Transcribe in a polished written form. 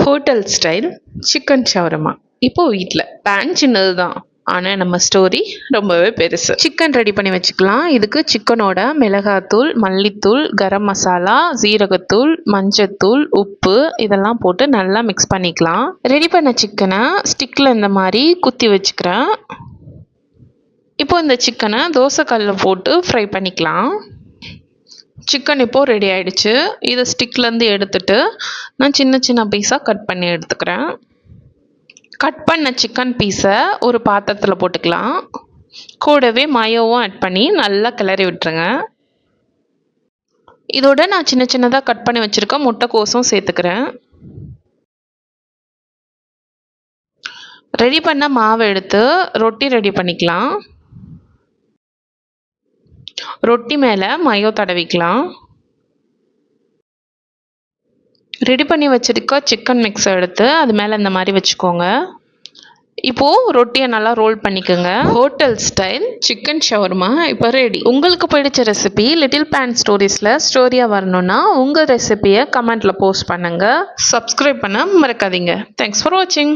Hotel style chicken shawarma. இப்போ வீட்டில் pan சின்னது தான், ஆனால் நம்ம ஸ்டோரி ரொம்பவே பெருசு. சிக்கன் ரெடி பண்ணி வச்சுக்கலாம். இதுக்கு சிக்கனோட மிளகாத்தூள், மல்லித்தூள், கரம் மசாலா, சீரகத்தூள், மஞ்சத்தூள், உப்பு இதெல்லாம் போட்டு நல்லா மிக்ஸ் பண்ணிக்கலாம். ரெடி பண்ண சிக்கனை ஸ்டிக்கில் இந்த மாதிரி குத்தி வச்சுக்கிறேன். இப்போ இந்த சிக்கனை தோசைக்கல்லில் போட்டு ஃப்ரை பண்ணிக்கலாம். சிக்கன் இப்போது ரெடி ஆகிடுச்சு. இதை ஸ்டிக்லேருந்து எடுத்துட்டு நான் சின்ன சின்ன பீஸாக கட் பண்ணி எடுத்துக்கிறேன். கட் பண்ண சிக்கன் பீஸை ஒரு பாத்திரத்தில் போட்டுக்கலாம். கூடவே மயோவும் ஆட் பண்ணி நல்லா கிளறி விட்டுருங்க. இதோட நான் சின்ன சின்னதாக கட் பண்ணி வச்சுருக்க முட்டைக்கோஸும் சேர்த்துக்கிறேன். ரெடி பண்ண மாவை எடுத்து ரொட்டி ரெடி பண்ணிக்கலாம். ரொட்டி மேலே மயோ தடவிக்கலாம். ரெடி பண்ணி வச்சிருக்க சிக்கன் மிக்ஸை எடுத்து அது மேலே இந்த மாதிரி வச்சுக்கோங்க. இப்போது ரொட்டியை நல்லா ரோல் பண்ணிக்கோங்க. ஹோட்டல் ஸ்டைல் சிக்கன் ஷவர்மா இப்போ ரெடி. உங்களுக்கு பிடிச்ச ரெசிபி லிட்டில் பேன் ஸ்டோரிஸில் ஸ்டோரியாக வரணும்னா உங்கள் ரெசிபியை கமெண்ட்டில் போஸ்ட் பண்ணுங்கள். சப்ஸ்கிரைப் பண்ண மறக்காதீங்க. தேங்க்ஸ் ஃபார் வாட்சிங்.